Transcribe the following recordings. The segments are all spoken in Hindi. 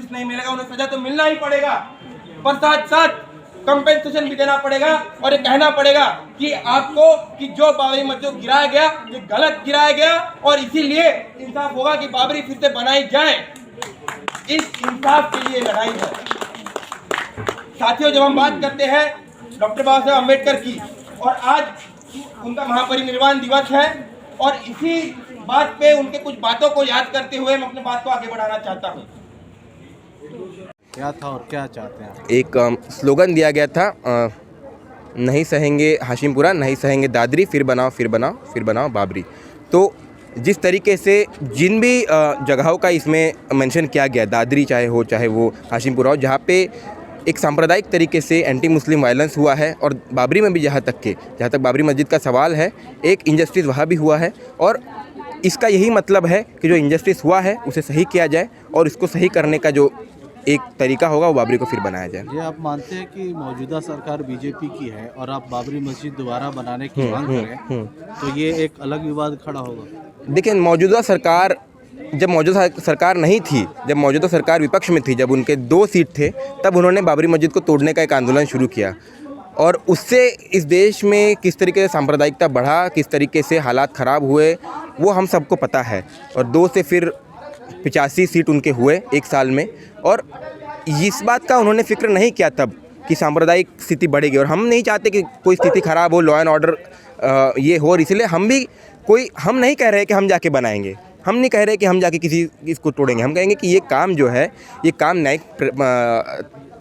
नहीं मिलेगा उन्हें सजा तो मिलना ही पड़ेगा, पर साथ साथ कंपेंसेशन भी देना पड़ेगा और ये कहना पड़ेगा कि आपको कि जो बाबरी मस्जिद गिराया गया ये गलत गिराया गया और इसीलिए इंसाफ होगा कि बाबरी फिर से बनाई जाए। इस इंसाफ के लिए लड़ाई है साथियों। जब हम बात करते हैं डॉक्टर बाबा साहेब अम्बेडकर की और आज उनका महापरिनिर्वाण दिवस है और इसी बात पे उनके कुछ बातों को याद करते हुए मैं अपने बात को आगे बढ़ाना चाहता हूँ। क्या था और क्या चाहते हैं? एक स्लोगन दिया गया था, नहीं सहेंगे हाशिमपुरा, नहीं सहेंगे दादरी, फिर बनाओ फिर बनाओ फिर बनाओ बाबरी। तो जिस तरीके से जिन भी जगहों का इसमें मेंशन किया गया, दादरी चाहे हो चाहे वो हाशिमपुरा हो, जहाँ पे एक सांप्रदायिक तरीके से एंटी मुस्लिम वायलेंस हुआ है और बाबरी में भी जहाँ तक बाबरी मस्जिद का सवाल है, एक इंजस्टिस वहाँ भी हुआ है और इसका यही मतलब है कि जो इंजस्टिस हुआ है उसे सही किया जाए और इसको सही करने का जो एक तरीका होगा वो बाबरी को फिर बनाया जाए। ये आप मानते हैं कि मौजूदा सरकार बीजेपी की है और आप बाबरी मस्जिद दोबारा बनाने की मांग करें तो ये एक अलग विवाद खड़ा होगा? देखिए, मौजूदा सरकार जब मौजूदा सरकार नहीं थी, जब मौजूदा सरकार विपक्ष में थी, जब उनके 2 सीट थे, तब उन्होंने बाबरी मस्जिद को तोड़ने का एक आंदोलन शुरू किया और उससे इस देश में किस तरीके से सांप्रदायिकता बढ़ा, किस तरीके से हालात ख़राब हुए वो हम सबको पता है। और 2 से फिर 85 सीट उनके हुए 1 साल में और इस बात का उन्होंने फिक्र नहीं किया तब कि सांप्रदायिक स्थिति बढ़ेगी और हम नहीं चाहते कि कोई स्थिति ख़राब हो, लॉ एंड ऑर्डर ये हो, और इसलिए हम नहीं कह रहे कि हम जाके बनाएंगे, हम नहीं कह रहे कि हम जाके किसी इसको तोड़ेंगे। हम कहेंगे कि ये काम जो है ये काम न्यायिक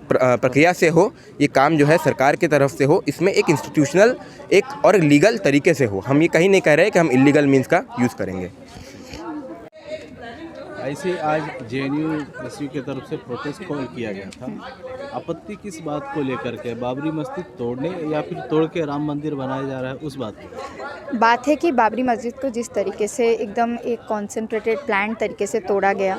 प्रक्रिया से हो, ये काम जो है सरकार की तरफ से हो, इसमें एक इंस्टीट्यूशनल एक और लीगल तरीके से हो। हम ये कहीं नहीं कह रहे कि हम इलीगल मीन्स का यूज़ करेंगे। ऐसे आज JNU की तरफ से प्रोटेस्ट कॉल किया गया था। आपत्ति किस बात को लेकर के? बाबरी मस्जिद तोड़ने या फिर तोड़ के राम मंदिर बनाया जा रहा है उस बात की बात है कि बाबरी मस्जिद को जिस तरीके से एकदम एक कॉन्सेंट्रेटेड प्लान तरीके से तोड़ा गया,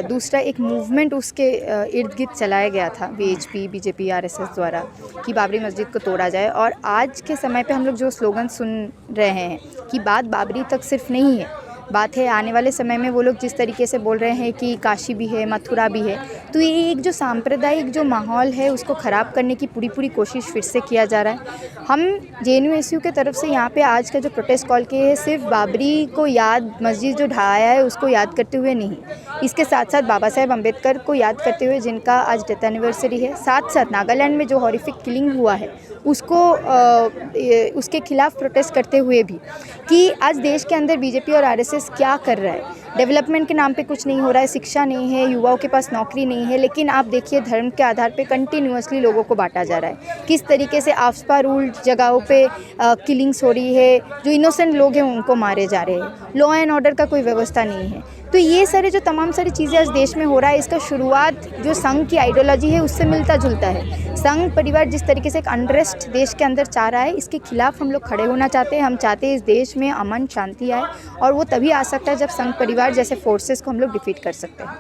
दूसरा एक मूवमेंट उसके इर्द गिर्द चलाया गया था VHP BJP RSS द्वारा कि बाबरी मस्जिद को तोड़ा जाए। और आज के समय पे हम लोग जो स्लोगन सुन रहे हैं कि बात बाबरी तक सिर्फ नहीं है, बात है आने वाले समय में वो लोग जिस तरीके से बोल रहे हैं कि काशी भी है, मथुरा भी है, तो ये एक जो सांप्रदायिक जो माहौल है उसको ख़राब करने की पूरी कोशिश फिर से किया जा रहा है। हम JNU के तरफ से यहाँ पे आज का जो प्रोटेस्ट कॉल किए हैं सिर्फ बाबरी को याद, मस्जिद जो ढहाया है उसको याद करते हुए नहीं, इसके साथ साथ बाबा साहेब अम्बेडकर को याद करते हुए जिनका आज डेथ एनिवर्सरी है, साथ साथ नागालैंड में जो हॉरिफिक किलिंग हुआ है उसको उसके खिलाफ प्रोटेस्ट करते हुए भी कि आज देश के अंदर BJP और RSS क्या कर रहा है। डेवलपमेंट के नाम पे कुछ नहीं हो रहा है, शिक्षा नहीं है, युवाओं के पास नौकरी नहीं है, लेकिन आप देखिए धर्म के आधार पे कंटिन्यूअसली लोगों को बांटा जा रहा है। किस तरीके से आफ्सपा रूल जगहों पे किलिंग्स हो रही है, जो इनोसेंट लोग हैं उनको मारे जा रहे हैं, लॉ एंड ऑर्डर का कोई व्यवस्था नहीं है। तो ये सारे जो तमाम सारी चीज़ें आज देश में हो रहा है, इसका शुरुआत जो संघ की आइडियोलॉजी है उससे मिलता जुलता है। संघ परिवार जिस तरीके से एक अनरेस्ट देश के अंदर चाह रहा है, इसके खिलाफ हम लोग खड़े होना चाहते हैं। हम चाहते हैं इस देश में अमन शांति आए और वो तभी आ सकता है जब संघ परिवार जैसे फोर्सेस को हम लोग डिफीट कर सकते हैं।